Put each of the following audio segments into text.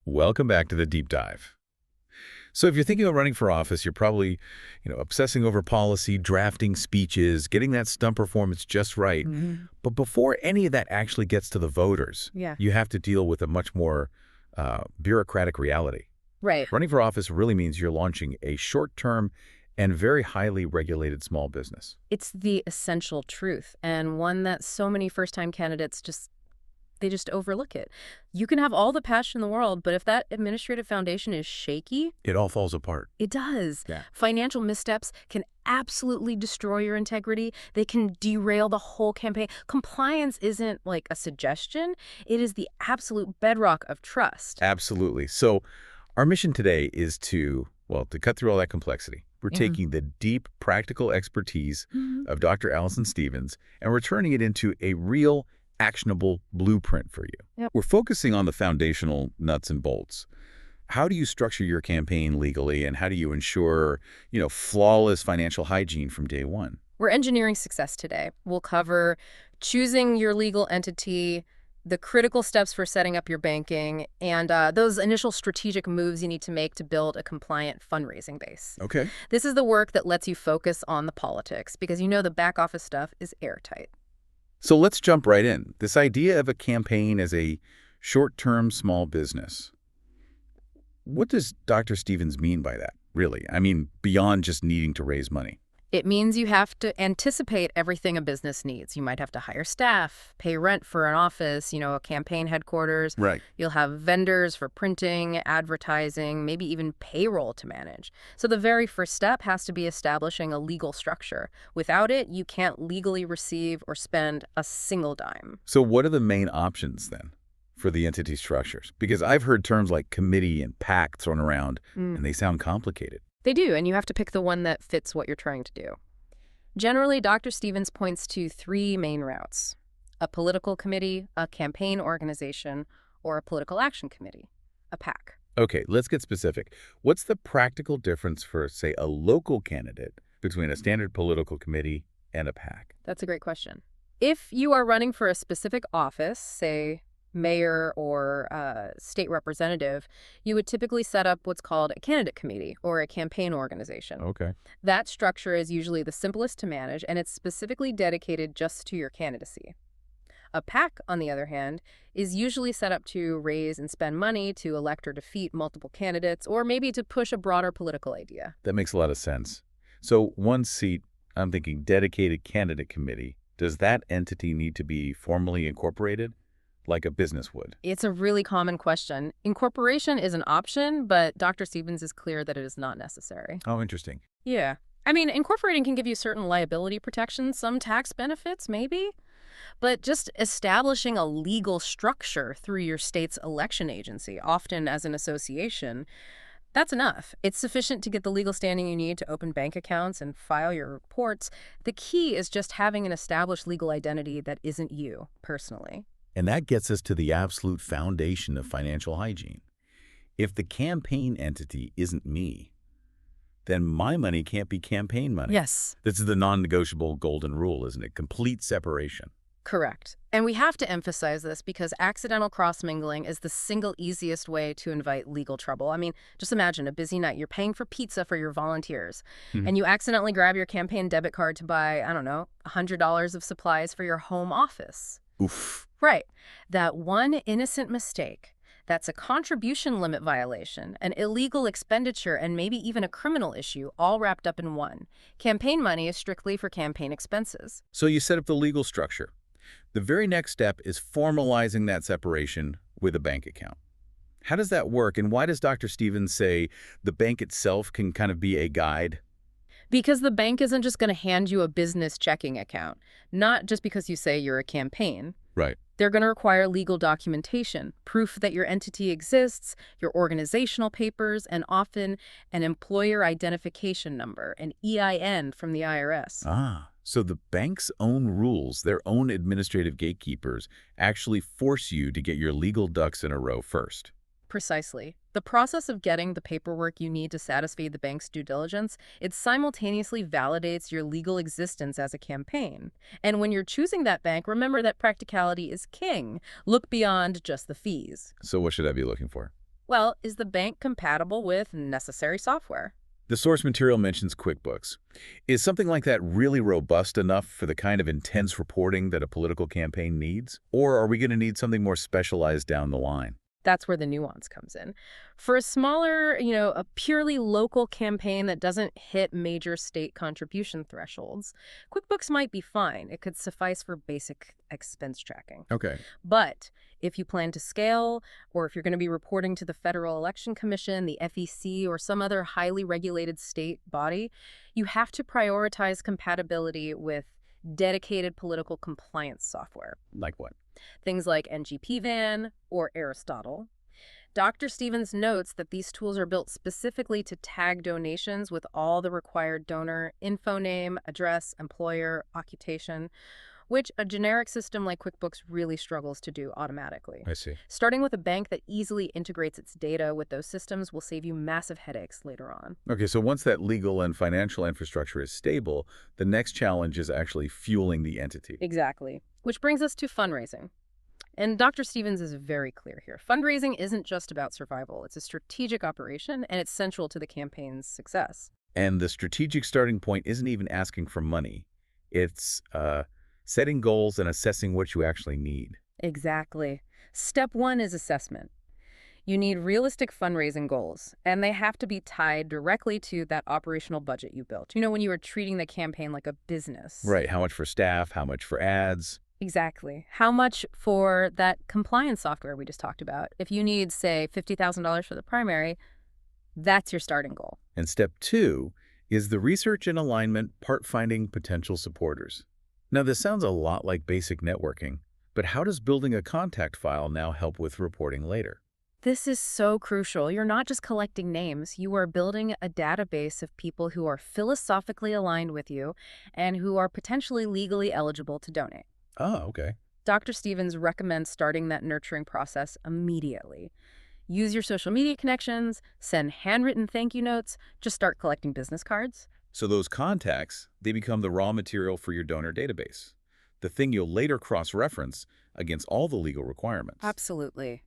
Welcome back to the deep dive. So if you're thinking of running for office, you're probably, obsessing over policy, drafting speeches, getting that stunt performance just right. But before any of that actually gets to the voters, Yeah. you have to deal with a much more bureaucratic reality. Right. Running for office really means you're launching a short-term and very highly regulated small business. It's the essential truth, and one that so many first-time candidates just overlook it. You can have all the passion in the world, but if that administrative foundation is shaky, It all falls apart. it does. Yeah. Financial missteps can absolutely destroy your integrity. They can derail the whole campaign. Compliance isn't like a suggestion. It is the absolute bedrock of trust. Absolutely. So our mission today is to cut through all that complexity. We're taking the deep practical expertise of Dr. Allison Stevens and we're turning it into a real actionable blueprint for you. Yep. We're focusing on the foundational nuts and bolts. How do you structure your campaign legally and how do you ensure, flawless financial hygiene from day one? We're engineering success today. We'll cover choosing your legal entity, the critical steps for setting up your banking, and those initial strategic moves you need to make to build a compliant fundraising base. Okay. This is the work that lets you focus on the politics because the back office stuff is airtight. So let's jump right in. This idea of a campaign as a short-term small business. What does Dr. Stevens mean by that, really? I mean, beyond just needing to raise money. It means you have to anticipate everything a business needs. You might have to hire staff, pay rent for an office, a campaign headquarters. Right. You'll have vendors for printing, advertising, maybe even payroll to manage. So the very first step has to be establishing a legal structure. Without it, you can't legally receive or spend a single dime. So what are the main options then for the entity structures? Because I've heard terms like committee and PAC thrown around, and they sound complicated. They do, and you have to pick the one that fits what you're trying to do. Generally, Dr. Stevens points to three main routes: a political committee, a campaign organization, or a political action committee, a PAC. Okay, let's get specific. What's the practical difference for, say, a local candidate between a standard political committee and a PAC? That's a great question. If you are running for a specific office, say mayor or state representative, you would typically set up what's called a candidate committee or a campaign organization. Okay. That structure is usually the simplest to manage, and it's specifically dedicated just to your candidacy. A PAC, on the other hand, is usually set up to raise and spend money to elect or defeat multiple candidates, or maybe to push a broader political idea. That makes a lot of sense. So one seat, I'm thinking dedicated candidate committee. Does that entity need to be formally incorporated like a business would? It's a really common question. Incorporation is an option, but Dr. Stevens is clear that it is not necessary. Oh, interesting. Yeah. I mean, incorporating can give you certain liability protections, some tax benefits, maybe. But just establishing a legal structure through your state's election agency, often as an association, that's enough. It's sufficient to get the legal standing you need to open bank accounts and file your reports. The key is just having an established legal identity that isn't you, personally. And that gets us to the absolute foundation of financial hygiene. If the campaign entity isn't me, then my money can't be campaign money. Yes. This is the non-negotiable golden rule, isn't it? Complete separation. Correct. And we have to emphasize this because accidental cross-mingling is the single easiest way to invite legal trouble. I mean, just imagine a busy night. You're paying for pizza for your volunteers, and you accidentally grab your campaign debit card to buy, I don't know, $100 of supplies for your home office. Oof. Right. That one innocent mistake, that's a contribution limit violation, an illegal expenditure, and maybe even a criminal issue, all wrapped up in one. Campaign money is strictly for campaign expenses. So you set up the legal structure. The very next step is formalizing that separation with a bank account. How does that work, and why does Dr. Stevens say the bank itself can kind of be a guide? Because the bank isn't just going to hand you a business checking account, not just because you say you're a campaign. Right. They're going to require legal documentation, proof that your entity exists, your organizational papers, and often an employer identification number, an EIN from the IRS. Ah, so the bank's own rules, their own administrative gatekeepers, actually force you to get your legal ducks in a row first. Precisely. The process of getting the paperwork you need to satisfy the bank's due diligence, it simultaneously validates your legal existence as a campaign. And when you're choosing that bank, remember that practicality is king. Look beyond just the fees. So what should I be looking for? Well, is the bank compatible with necessary software? The source material mentions QuickBooks. Is something like that really robust enough for the kind of intense reporting that a political campaign needs? Or are we going to need something more specialized down the line? That's where the nuance comes in. For a smaller, a purely local campaign that doesn't hit major state contribution thresholds, QuickBooks might be fine. It could suffice for basic expense tracking. Okay. But if you plan to scale, or if you're going to be reporting to the Federal Election Commission, the FEC, or some other highly regulated state body, you have to prioritize compatibility with dedicated political compliance software. Like what? Things like NGPVAN or Aristotle. Dr. Stevens notes that these tools are built specifically to tag donations with all the required donor info name, address, employer, occupation, which a generic system like QuickBooks really struggles to do automatically. I see. Starting with a bank that easily integrates its data with those systems will save you massive headaches later on. Okay, so once that legal and financial infrastructure is stable, the next challenge is actually fueling the entity. Exactly. Which brings us to fundraising. And Dr. Stevens is very clear here. Fundraising isn't just about survival. It's a strategic operation, and it's central to the campaign's success. And the strategic starting point isn't even asking for money. It's setting goals and assessing what you actually need. Exactly. Step one is assessment. You need realistic fundraising goals, and they have to be tied directly to that operational budget you built. When you are treating the campaign like a business. Right, how much for staff, how much for ads. Exactly. How much for that compliance software we just talked about? If you need, say, $50,000 for the primary, that's your starting goal. And step two is the research and alignment part finding potential supporters. Now, this sounds a lot like basic networking, but how does building a contact file now help with reporting later? This is so crucial. You're not just collecting names. You are building a database of people who are philosophically aligned with you and who are potentially legally eligible to donate. Oh, okay. Dr. Stevens recommends starting that nurturing process immediately. Use your social media connections, send handwritten thank you notes, just start collecting business cards. So those contacts, they become the raw material for your donor database, the thing you'll later cross-reference against all the legal requirements. Absolutely.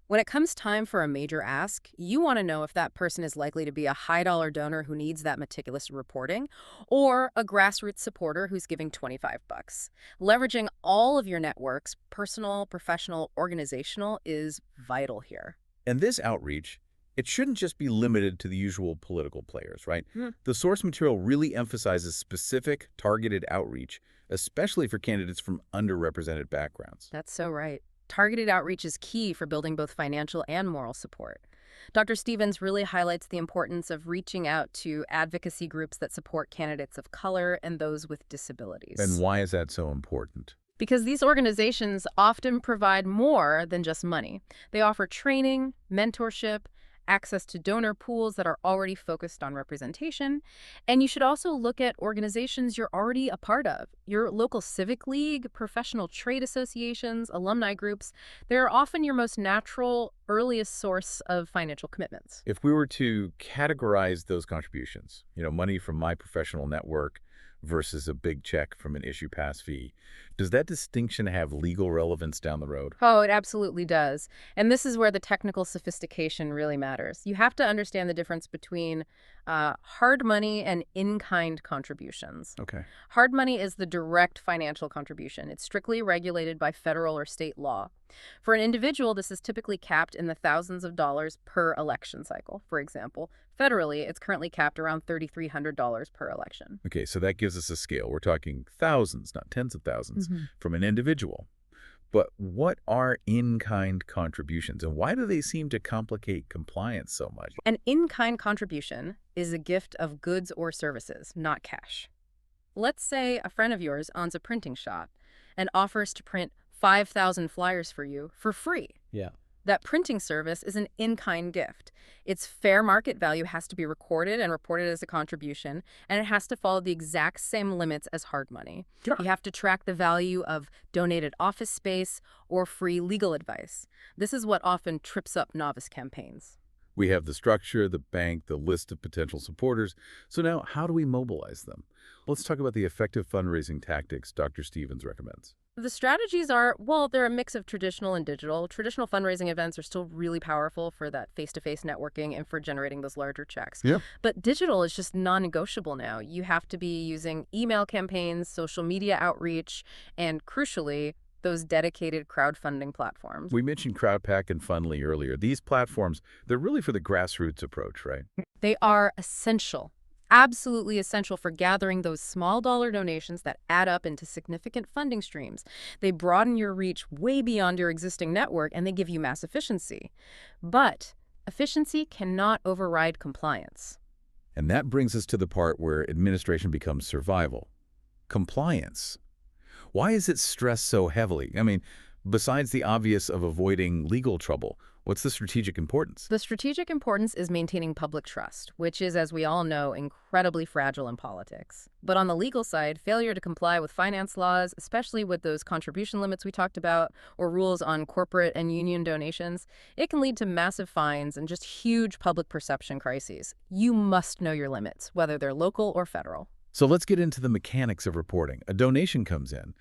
When it comes time for a major ask, you want to know if that person is likely to be a high-dollar donor who needs that meticulous reporting or a grassroots supporter who's giving $25. Leveraging all of your networks, personal, professional, organizational, is vital here. And this outreach, it shouldn't just be limited to the usual political players, right? The source material really emphasizes specific, targeted outreach, especially for candidates from underrepresented backgrounds. That's so right. Targeted outreach is key for building both financial and moral support. Dr. Stevens really highlights the importance of reaching out to advocacy groups that support candidates of color and those with disabilities. And why is that so important? Because these organizations often provide more than just money. They offer training, mentorship, access to donor pools that are already focused on representation. And you should also look at organizations you're already a part of. Your local civic league, professional trade associations, alumni groups, they're often your most natural, earliest source of financial commitments. If we were to categorize those contributions, money from my professional network versus a big check from an issue pass fee, does that distinction have legal relevance down the road? Oh, it absolutely does. And this is where the technical sophistication really matters. You have to understand the difference between hard money and in-kind contributions. Okay. Hard money is the direct financial contribution. It's strictly regulated by federal or state law. For an individual, this is typically capped in the thousands of dollars per election cycle. For example, federally, it's currently capped around $3,300 per election. Okay, so that gives us a scale. We're talking thousands, not tens of thousands, from an individual. But what are in-kind contributions, and why do they seem to complicate compliance so much? An in-kind contribution is a gift of goods or services, not cash. Let's say a friend of yours owns a printing shop and offers to print 5,000 flyers for you for free. Yeah. That printing service is an in-kind gift. Its fair market value has to be recorded and reported as a contribution, and it has to follow the exact same limits as hard money. Sure. You have to track the value of donated office space or free legal advice. This is what often trips up novice campaigns. We have the structure, the bank, the list of potential supporters. So now, how do we mobilize them? Let's talk about the effective fundraising tactics Dr. Stevens recommends. The strategies are, well, they're a mix of traditional and digital. Traditional fundraising events are still really powerful for that face-to-face networking and for generating those larger checks. Yeah. But digital is just non-negotiable now. You have to be using email campaigns, social media outreach, and crucially, those dedicated crowdfunding platforms. We mentioned CrowdPack and Fundly earlier. These platforms, they're really for the grassroots approach, right? They are essential, absolutely essential for gathering those small dollar donations that add up into significant funding streams. They broaden your reach way beyond your existing network, and they give you mass efficiency. But efficiency cannot override compliance. And that brings us to the part where administration becomes survival. Compliance. Why is it stressed so heavily? I mean, besides the obvious of avoiding legal trouble, what's the strategic importance? The strategic importance is maintaining public trust, which is, as we all know, incredibly fragile in politics. But on the legal side, failure to comply with finance laws, especially with those contribution limits we talked about, or rules on corporate and union donations, it can lead to massive fines and just huge public perception crises. You must know your limits, whether they're local or federal. So let's get into the mechanics of reporting. A donation comes in.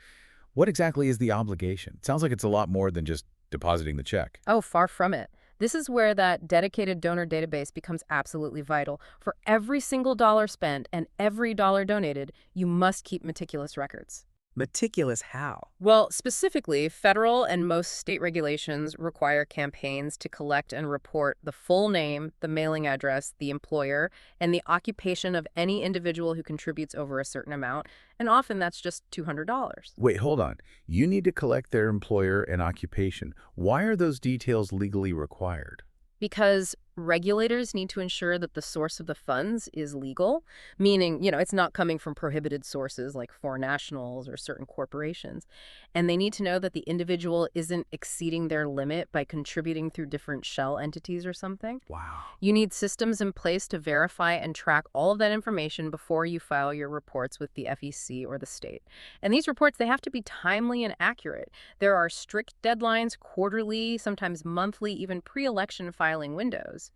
What exactly is the obligation? It sounds like it's a lot more than just depositing the check. Oh, far from it. This is where that dedicated donor database becomes absolutely vital. For every single dollar spent and every dollar donated, you must keep meticulous records. Meticulous how? Well, specifically, federal and most state regulations require campaigns to collect and report the full name, the mailing address, the employer, and the occupation of any individual who contributes over a certain amount, and often that's just $200. Wait, hold on. You need to collect their employer and occupation. Why are those details legally required? Because regulators need to ensure that the source of the funds is legal, meaning, it's not coming from prohibited sources like foreign nationals or certain corporations. And they need to know that the individual isn't exceeding their limit by contributing through different shell entities or something. Wow. You need systems in place to verify and track all of that information before you file your reports with the FEC or the state. And these reports, they have to be timely and accurate. There are strict deadlines, quarterly, sometimes monthly, even pre-election filing windows.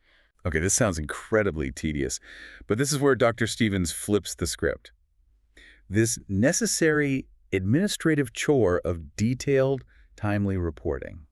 Okay, this sounds incredibly tedious, but this is where Dr. Stevens flips the script. This necessary administrative chore of detailed, timely reporting.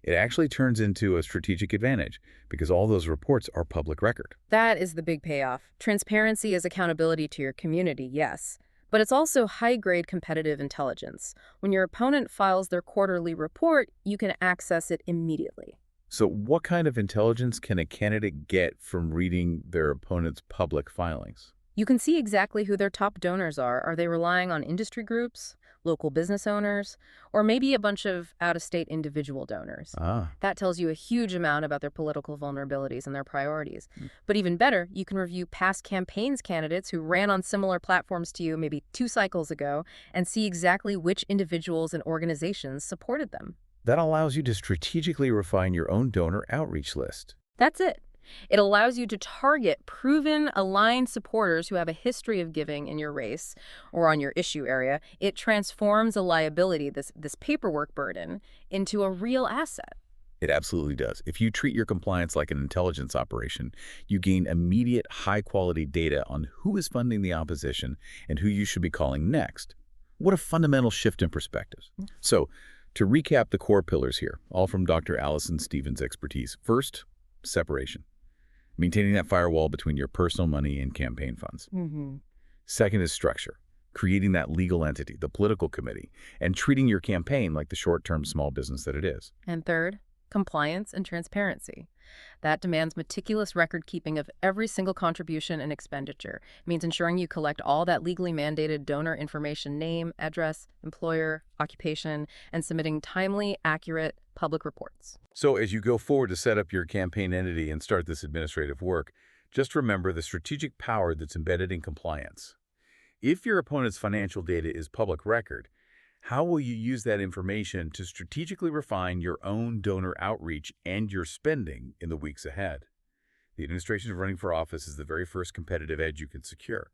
It actually turns into a strategic advantage because all those reports are public record. That is the big payoff. Transparency is accountability to your community, yes. But it's also high-grade competitive intelligence. When your opponent files their quarterly report, you can access it immediately. So what kind of intelligence can a candidate get from reading their opponent's public filings? You can see exactly who their top donors are. Are they relying on industry groups, local business owners, or maybe a bunch of out-of-state individual donors? That tells you a huge amount about their political vulnerabilities and their priorities. But even better, you can review past campaigns candidates who ran on similar platforms to you maybe 2 cycles ago and see exactly which individuals and organizations supported them. That allows you to strategically refine your own donor outreach list. That's it. It allows you to target proven, aligned supporters who have a history of giving in your race or on your issue area. It transforms a liability, this paperwork burden, into a real asset. It absolutely does. If you treat your compliance like an intelligence operation, you gain immediate, high-quality data on who is funding the opposition and who you should be calling next. What a fundamental shift in perspectives. So, to recap the core pillars here, all from Dr. Allison Stevens' expertise. First, separation. Maintaining that firewall between your personal money and campaign funds. Second is structure. Creating that legal entity, the political committee, and treating your campaign like the short-term small business that it is. And third, compliance and transparency. That demands meticulous record-keeping of every single contribution and expenditure. It means ensuring you collect all that legally mandated donor information, name, address, employer, occupation, and submitting timely, accurate public reports. So as you go forward to set up your campaign entity and start this administrative work, just remember the strategic power that's embedded in compliance. If your opponent's financial data is public record, how will you use that information to strategically refine your own donor outreach and your spending in the weeks ahead? The administration of running for office is the very first competitive edge you can secure.